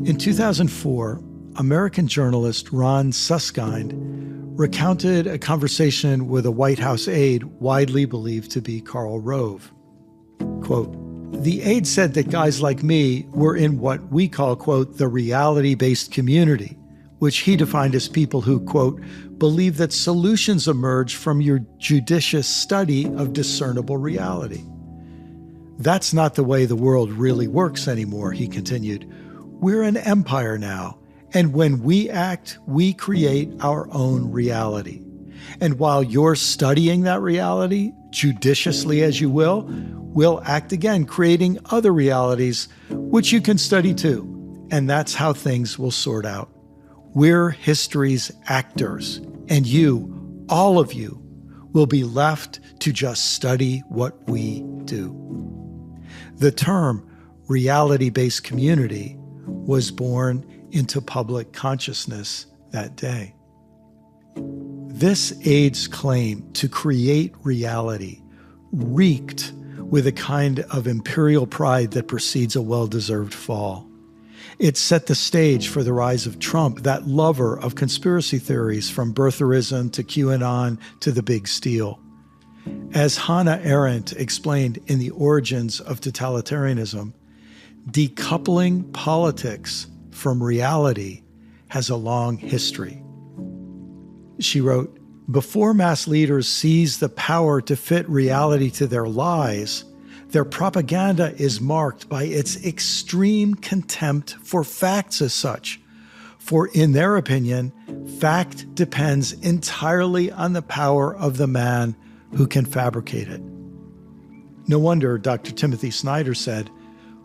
In 2004, American journalist Ron Suskind recounted a conversation with a White House aide widely believed to be Karl Rove. Quote, "The aide said that guys like me were in what we call, quote, the reality-based community, which he defined as people who, quote, believe that solutions emerge from your judicious study of discernible reality. That's not the way the world really works anymore," he continued. "We're an empire now, and when we act, we create our own reality. And while you're studying that reality, judiciously as you will, we'll act again, creating other realities, which you can study too. And that's how things will sort out. We're history's actors, and you, all of you, will be left to just study what we do." The term reality-based community was born into public consciousness that day. This aide's claim to create reality reeked with a kind of imperial pride that precedes a well-deserved fall. It set the stage for the rise of Trump, that lover of conspiracy theories from birtherism to QAnon to the big steal. As Hannah Arendt explained in The Origins of Totalitarianism, decoupling politics from reality has a long history. She wrote, "Before mass leaders seize the power to fit reality to their lies, their propaganda is marked by its extreme contempt for facts as such. For in their opinion, fact depends entirely on the power of the man who can fabricate it." No wonder Dr. Timothy Snyder said,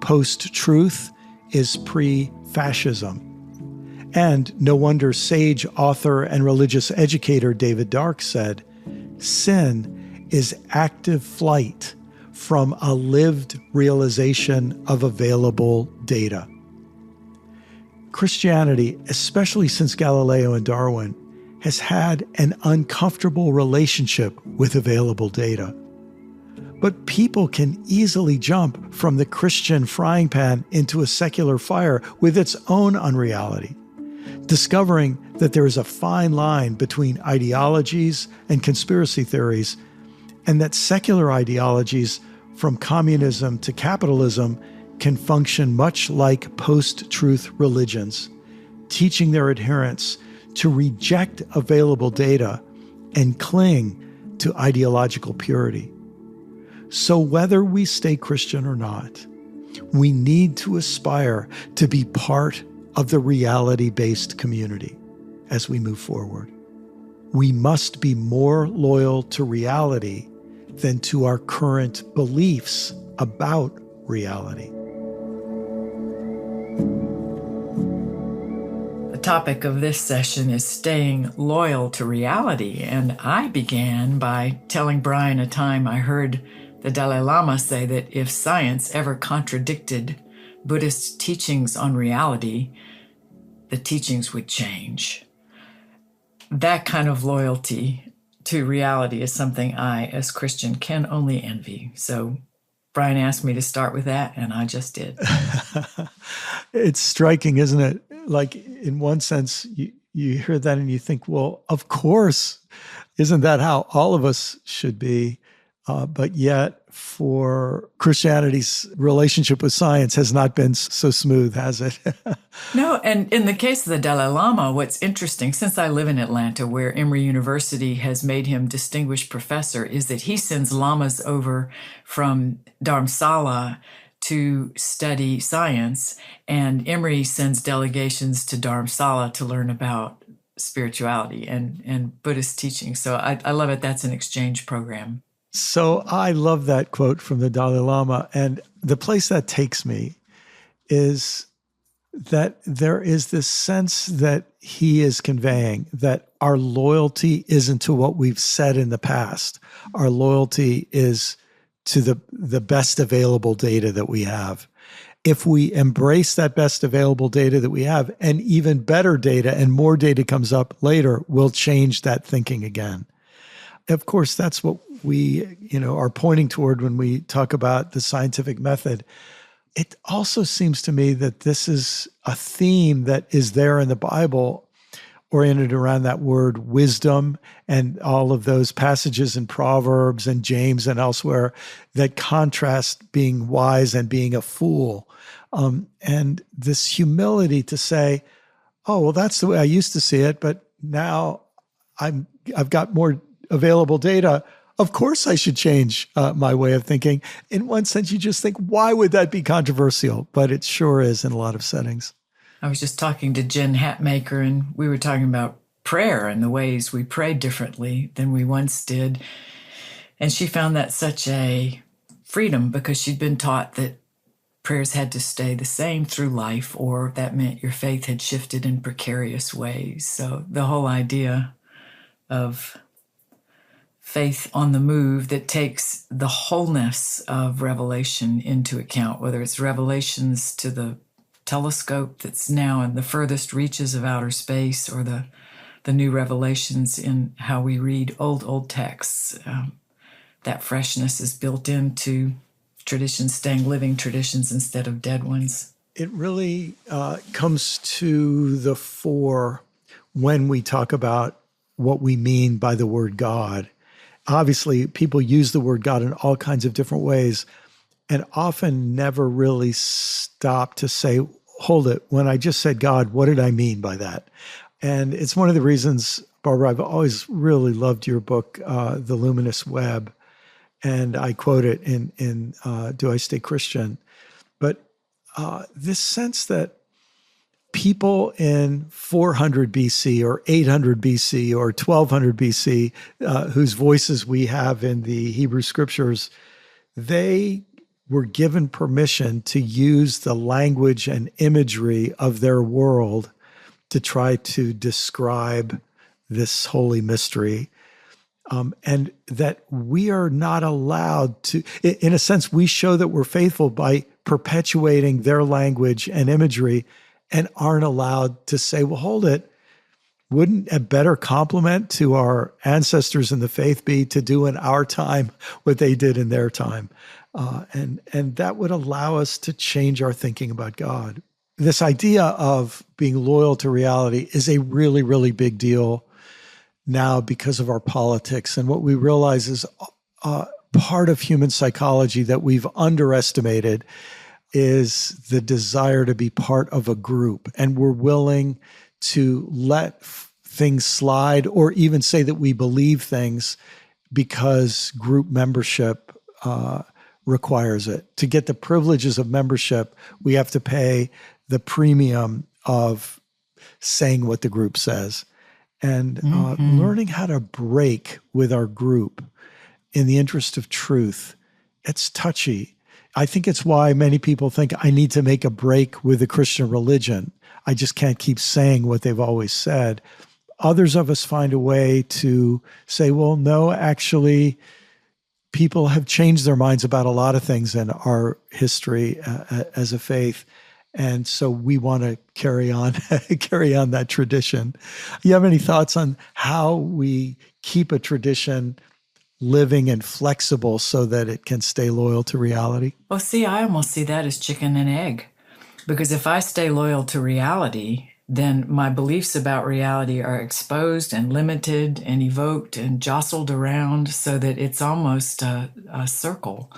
"Post-truth is pre-fascism." And no wonder sage author and religious educator David Dark said, "Sin is active flight from a lived realization of available data." Christianity, especially since Galileo and Darwin, has had an uncomfortable relationship with available data. But people can easily jump from the Christian frying pan into a secular fire with its own unreality, discovering that there is a fine line between ideologies and conspiracy theories, and that secular ideologies from communism to capitalism can function much like post-truth religions, teaching their adherents to reject available data and cling to ideological purity. So whether we stay Christian or not, we need to aspire to be part of the reality-based community as we move forward. We must be more loyal to reality than to our current beliefs about reality. The topic of this session is staying loyal to reality, and I began by telling Brian a time I heard the Dalai Lama say that if science ever contradicted Buddhist teachings on reality, the teachings would change. That kind of loyalty to reality is something I, as Christian, can only envy. So Brian asked me to start with that, and I just did. It's striking, isn't it? Like, in one sense, you hear that and you think, well, of course, isn't that how all of us should be? But yet, for Christianity's relationship with science has not been so smooth, has it? No, and in the case of the Dalai Lama, what's interesting, since I live in Atlanta, where Emory University has made him distinguished professor, is that he sends lamas over from Dharamsala to study science, and Emory sends delegations to Dharamsala to learn about spirituality and Buddhist teaching. So I love it. That's an exchange program. So I love that quote from the Dalai Lama. And the place that takes me is that there is this sense that he is conveying that our loyalty isn't to what we've said in the past. Our loyalty is to the best available data that we have. If we embrace that best available data that we have, and even better data and more data comes up later, we'll change that thinking again. Of course, that's what we, are pointing toward when we talk about the scientific method. it also seems to me that this is a theme that is there in the Bible, oriented around that word wisdom and all of those passages in Proverbs and James and elsewhere that contrast being wise and being a fool. And this humility to say, oh, well, that's the way I used to see it, but now I've got more available data. Of course I should change my way of thinking. In one sense, you just think, why would that be controversial? But it sure is in a lot of settings. I was just talking to Jen Hatmaker, and we were talking about prayer and the ways we pray differently than we once did. And she found that such a freedom because she'd been taught that prayers had to stay the same through life, or that meant your faith had shifted in precarious ways. So the whole idea of faith on the move that takes the wholeness of revelation into account, whether it's revelations to the telescope that's now in the furthest reaches of outer space, or the new revelations in how we read old texts. That freshness is built into traditions, staying living traditions instead of dead ones. It really comes to the fore when we talk about what we mean by the word God. Obviously, people use the word God in all kinds of different ways and often never really stop to say, hold it, when I just said God, what did I mean by that? And it's one of the reasons, Barbara, I've always really loved your book, The Luminous Web. And I quote it in Do I Stay Christian? But this sense that people in 400 BC or 800 BC or 1200 BC, whose voices we have in the Hebrew scriptures, they were given permission to use the language and imagery of their world to try to describe this holy mystery. And that we are not allowed to, in a sense, we show that we're faithful by perpetuating their language and imagery and aren't allowed to say, well, hold it. Wouldn't a better compliment to our ancestors in the faith be to do in our time what they did in their time? And that would allow us to change our thinking about God. This idea of being loyal to reality is a really, really big deal now because of our politics. And what we realize is part of human psychology that we've underestimated is the desire to be part of a group. And we're willing to let things slide or even say that we believe things because group membership requires it. To get the privileges of membership, we have to pay the premium of saying what the group says. And learning how to break with our group in the interest of truth, it's touchy. I think it's why many people think I need to make a break with the Christian religion. I just can't keep saying what they've always said. Others of us find a way to say, well, no, actually, people have changed their minds about a lot of things in our history as a faith. And so we want to carry on that tradition. You have any thoughts on how we keep a tradition living and flexible so that it can stay loyal to reality? Well, see, I almost see that as chicken and egg. Because if I stay loyal to reality, then my beliefs about reality are exposed and limited and evoked and jostled around so that it's almost a circle.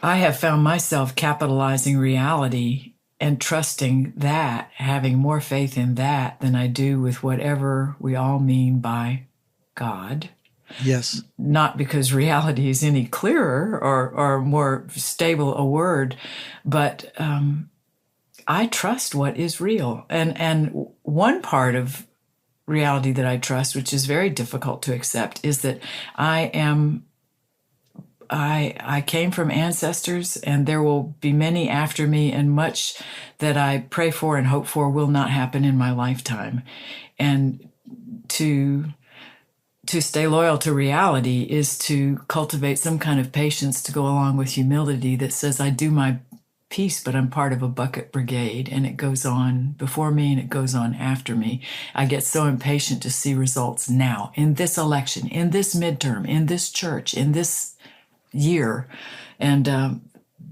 I have found myself capitalizing reality and trusting that, having more faith in that than I do with whatever we all mean by God. Yes. Not because reality is any clearer or more stable a word, but I trust what is real. And one part of reality that I trust, which is very difficult to accept, is that I came from ancestors, and there will be many after me, and much that I pray for and hope for will not happen in my lifetime. And to stay loyal to reality is to cultivate some kind of patience to go along with humility that says, I do my piece, but I'm part of a bucket brigade, and it goes on before me and it goes on after me. I get so impatient to see results now, in this election, in this midterm, in this church, in this year. And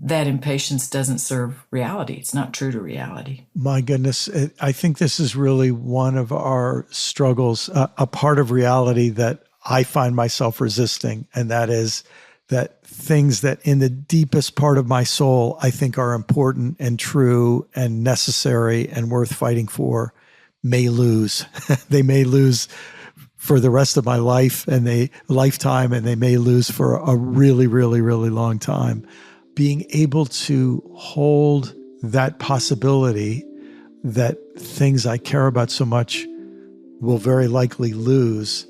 that impatience doesn't serve reality. It's not true to reality. My goodness, I think this is really one of our struggles, a part of reality that I find myself resisting, and that is that things that in the deepest part of my soul I think are important and true and necessary and worth fighting for may lose. They may lose for the rest of my life and lifetime, and they may lose for a really, really, really long time. Being able to hold that possibility that things I care about so much will very likely lose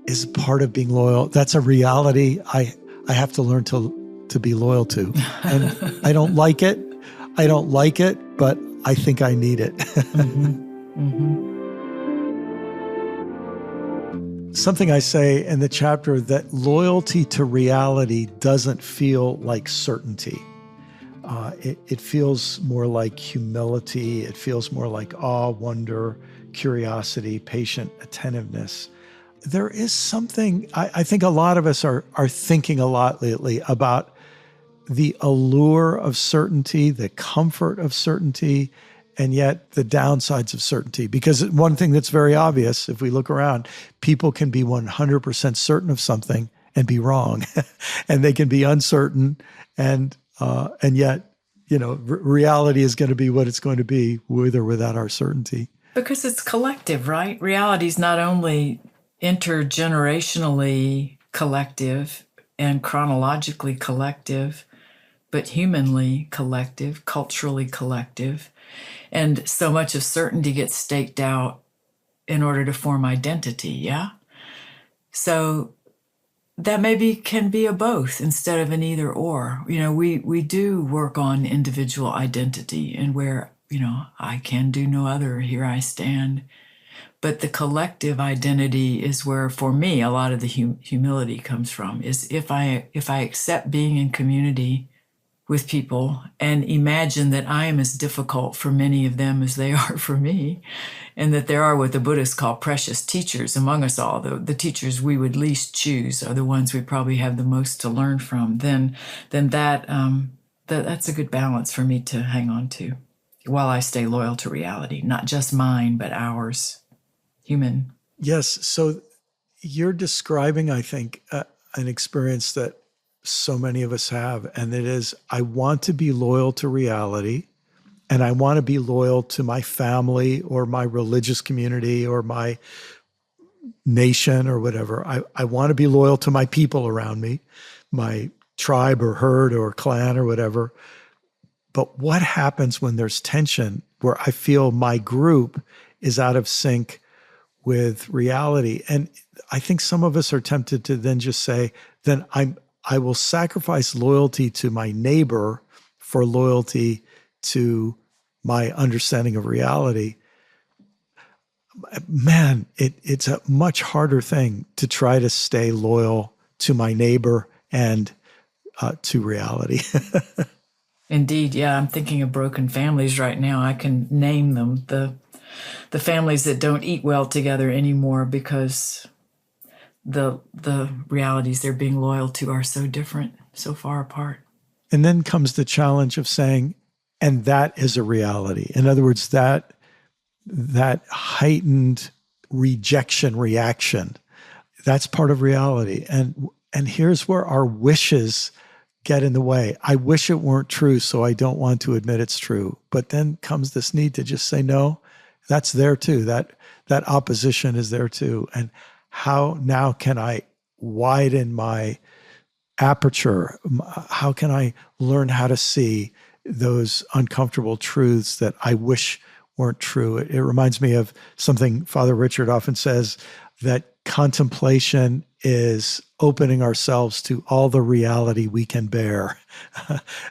is part of being loyal. That's a reality I have to learn to be loyal to. And I don't like it. But I think I need it. Something I say in the chapter, that loyalty to reality doesn't feel like certainty. It feels more like humility. It feels more like awe, wonder, curiosity, patient attentiveness. There is something, I think a lot of us are thinking a lot lately about the allure of certainty, the comfort of certainty, and yet the downsides of certainty. Because one thing that's very obvious, if we look around, people can be 100% certain of something and be wrong. And they can be uncertain, and yet, reality is going to be what it's going to be, with or without our certainty. Because it's collective, right? Reality is not only intergenerationally collective and chronologically collective, but humanly collective, culturally collective. And so much of certainty gets staked out in order to form identity, yeah? So that maybe can be a both instead of an either or. We do work on individual identity, and where, I can do no other, here I stand. But the collective identity is where, for me, a lot of the humility comes from, is if I accept being in community with people and imagine that I am as difficult for many of them as they are for me, and that there are what the Buddhists call precious teachers among us all, the teachers we would least choose are the ones we probably have the most to learn from, then that's a good balance for me to hang on to while I stay loyal to reality, not just mine, but ours, human. Yes. So you're describing, I think, an experience that so many of us have, and it is, I want to be loyal to reality, and I want to be loyal to my family or my religious community or my nation or whatever. I want to be loyal to my people around me, my tribe or herd or clan or whatever. But what happens when there's tension, where I feel my group is out of sync with reality? And I think some of us are tempted to then just say, then I will sacrifice loyalty to my neighbor for loyalty to my understanding of reality. Man, it's a much harder thing to try to stay loyal to my neighbor and to reality. Indeed, yeah. I'm thinking of broken families right now. I can name them, the families that don't eat well together anymore because the realities they're being loyal to are so different, so far apart. And then comes the challenge of saying, and that is a reality. In other words, that heightened rejection reaction, that's part of reality. And here's where our wishes get in the way. I wish it weren't true, so I don't want to admit it's true. But then comes this need to just say, no, that's there too. That opposition is there too. And how now can I widen my aperture? How can I learn how to see those uncomfortable truths that I wish weren't true? It reminds me of something Father Richard often says, that contemplation is opening ourselves to all the reality we can bear.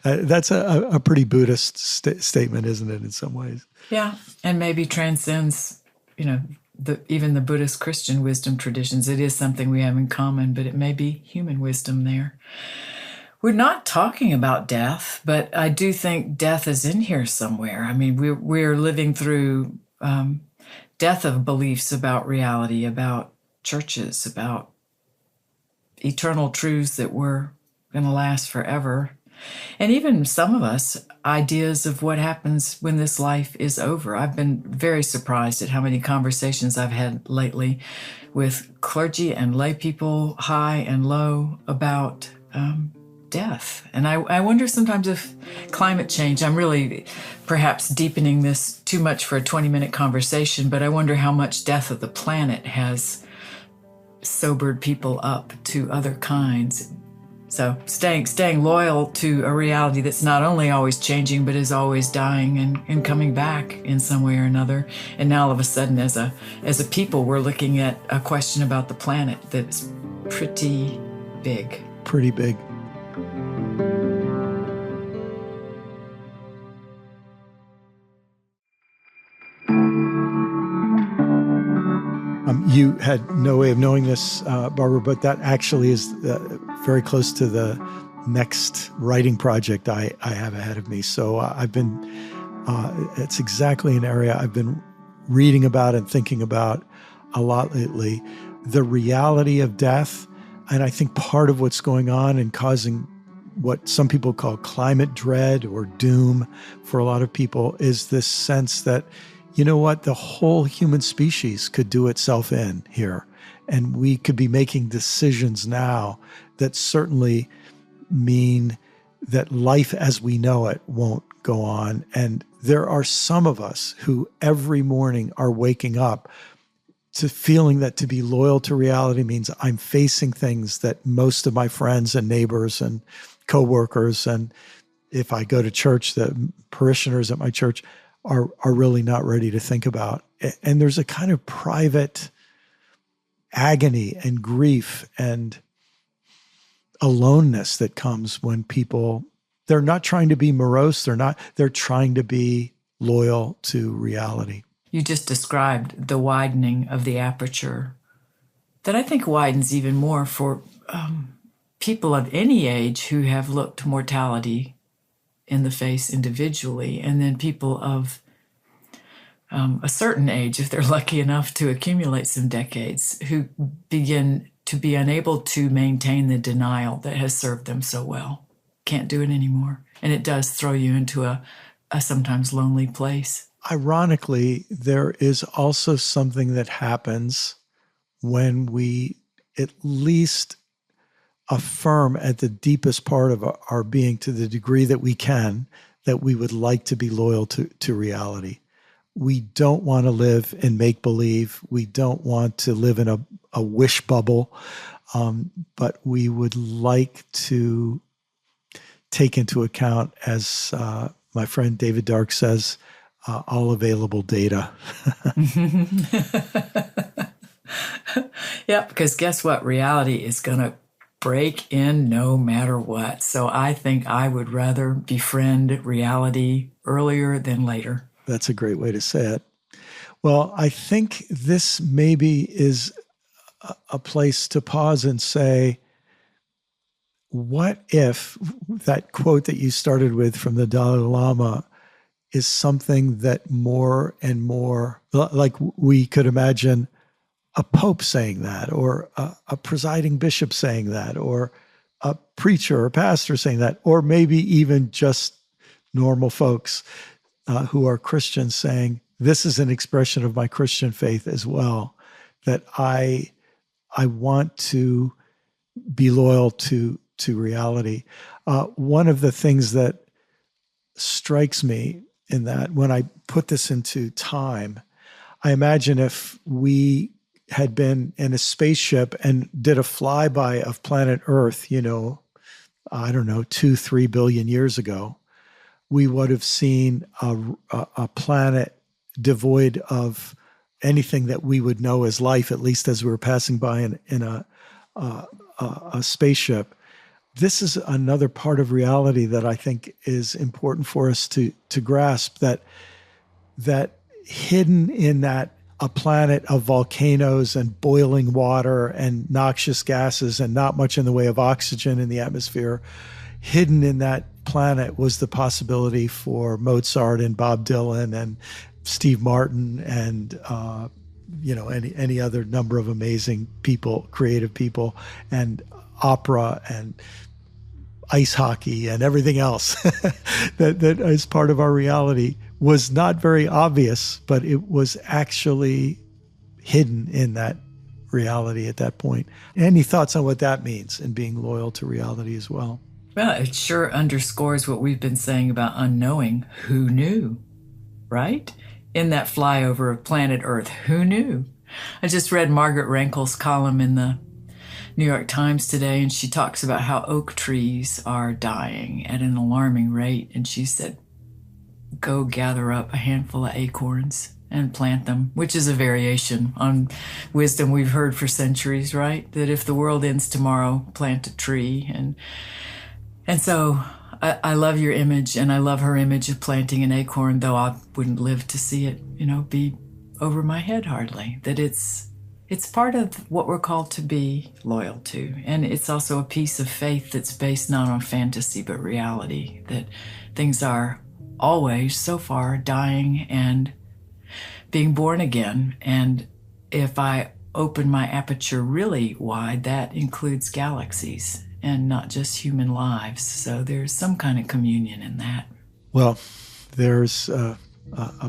That's a pretty Buddhist statement, isn't it, in some ways? Yeah, and maybe transcends, even the Buddhist Christian wisdom traditions. It is something we have in common, but it may be human wisdom there. We're not talking about death, but I do think death is in here somewhere. I mean, we're living through death of beliefs about reality, about churches, about eternal truths that were going to last forever. And even some of us, ideas of what happens when this life is over. I've been very surprised at how many conversations I've had lately with clergy and lay people, high and low, about death. And I wonder sometimes if climate change, I'm really perhaps deepening this too much for a 20-minute conversation, but I wonder how much death of the planet has sobered people up to other kinds. So staying loyal to a reality that's not only always changing, but is always dying and coming back in some way or another. And now all of a sudden, as a people, we're looking at a question about the planet that's pretty big. Pretty big. You had no way of knowing this, Barbara, but that actually is very close to the next writing project I have ahead of me. So it's exactly an area I've been reading about and thinking about a lot lately. The reality of death, and I think part of what's going on and causing what some people call climate dread or doom for a lot of people is this sense that, you know what, the whole human species could do itself in here. And we could be making decisions now that certainly mean that life as we know it won't go on. And there are some of us who every morning are waking up to feeling that to be loyal to reality means I'm facing things that most of my friends and neighbors and coworkers, and if I go to church, the parishioners at my church are really not ready to think about. And there's a kind of private agony and grief and aloneness that comes when people, they're not trying to be morose, they're trying to be loyal to reality. You just described the widening of the aperture that I think widens even more for people of any age who have looked mortality in the face individually, and then people of a certain age, if they're lucky enough to accumulate some decades, who begin to be unable to maintain the denial that has served them so well. Can't do it anymore. And it does throw you into a sometimes lonely place. Ironically, there is also something that happens when we at least affirm at the deepest part of our being, to the degree that we can, that we would like to be loyal to reality. We don't want to live in make-believe. We don't want to live in a wish bubble, but we would like to take into account, as my friend David Dark says, all available data. Yeah, because guess what? Reality is going to break in no matter what. So I think I would rather befriend reality earlier than later. That's a great way to say it. Well, I think this maybe is a place to pause and say, what if that quote that you started with from the Dalai Lama is something that more and more, like we could imagine a pope saying that, or a presiding bishop saying that, or a preacher or pastor saying that, or maybe even just normal folks who are Christians saying, this is an expression of my Christian faith as well, that I want to be loyal to reality. One of the things that strikes me in that, when I put this into time, I imagine if we had been in a spaceship and did a flyby of planet Earth, 2-3 billion years ago, we would have seen a planet devoid of anything that we would know as life, at least as we were passing by in a spaceship. This is another part of reality that I think is important for us to grasp, that hidden in that a planet of volcanoes and boiling water and noxious gases and not much in the way of oxygen in the atmosphere, hidden in that planet was the possibility for Mozart and Bob Dylan and Steve Martin and any other number of amazing people, creative people, and opera and ice hockey and everything else that is part of our reality was not very obvious, but it was actually hidden in that reality at that point. Any thoughts on what that means and being loyal to reality as well? Well, it sure underscores what we've been saying about unknowing. Who knew, right? In that flyover of planet Earth, who knew? I just read Margaret Rankel's column in the New York Times today, and she talks about how oak trees are dying at an alarming rate. And she said, go gather up a handful of acorns and plant them, which is a variation on wisdom we've heard for centuries, right? That if the world ends tomorrow, plant a tree. And so I love your image, and I love her image of planting an acorn, though I wouldn't live to see it, be over my head hardly. That it's part of what we're called to be loyal to. And it's also a piece of faith that's based not on fantasy, but reality, that things are always, so far, dying and being born again. And if I open my aperture really wide, that includes galaxies and not just human lives. So there's some kind of communion in that. Well, there's a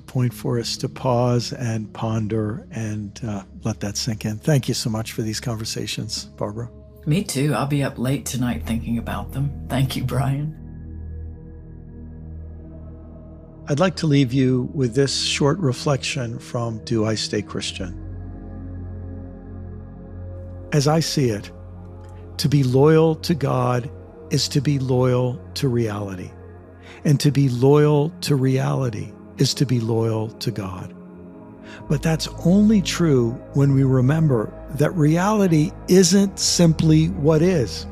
point for us to pause and ponder and let that sink in. Thank you so much for these conversations, Barbara. Me too. I'll be up late tonight thinking about them. Thank you, Brian. I'd like to leave you with this short reflection from Do I Stay Christian? As I see it, to be loyal to God is to be loyal to reality. And to be loyal to reality is to be loyal to God. But that's only true when we remember that reality isn't simply what is.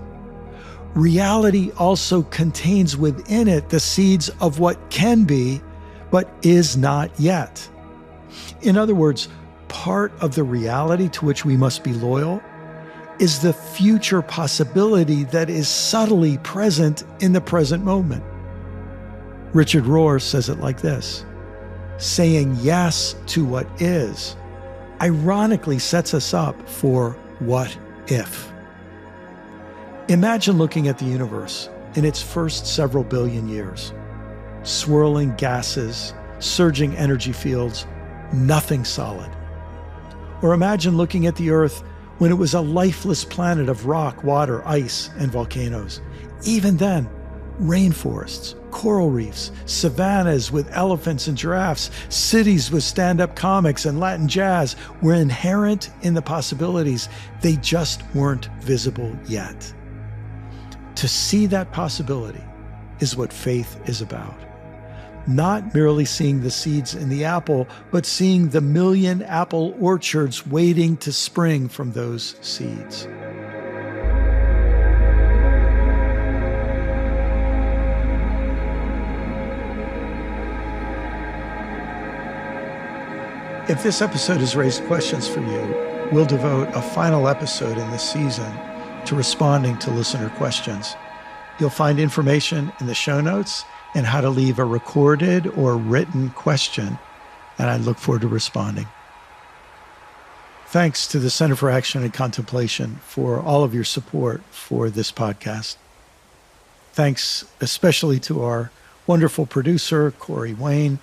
Reality also contains within it the seeds of what can be, but is not yet. In other words, part of the reality to which we must be loyal is the future possibility that is subtly present in the present moment. Richard Rohr says it like this: saying yes to what is ironically sets us up for what if. Imagine looking at the universe in its first several billion years. Swirling gases, surging energy fields, nothing solid. Or imagine looking at the Earth when it was a lifeless planet of rock, water, ice, and volcanoes. Even then, rainforests, coral reefs, savannas with elephants and giraffes, cities with stand-up comics and Latin jazz were inherent in the possibilities. They just weren't visible yet. To see that possibility is what faith is about. Not merely seeing the seeds in the apple, but seeing the million apple orchards waiting to spring from those seeds. If this episode has raised questions for you, we'll devote a final episode in this season to responding to listener questions. You'll find information in the show notes and how to leave a recorded or written question, and I look forward to responding. Thanks to the Center for Action and Contemplation for all of your support for this podcast. Thanks especially to our wonderful producer, Corey Wayne,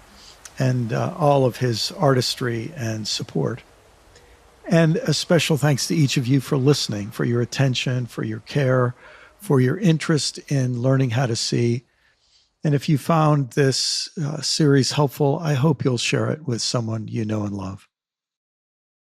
and all of his artistry and support. And a special thanks to each of you for listening, for your attention, for your care, for your interest in learning how to see. And if you found this series helpful, I hope you'll share it with someone you know and love.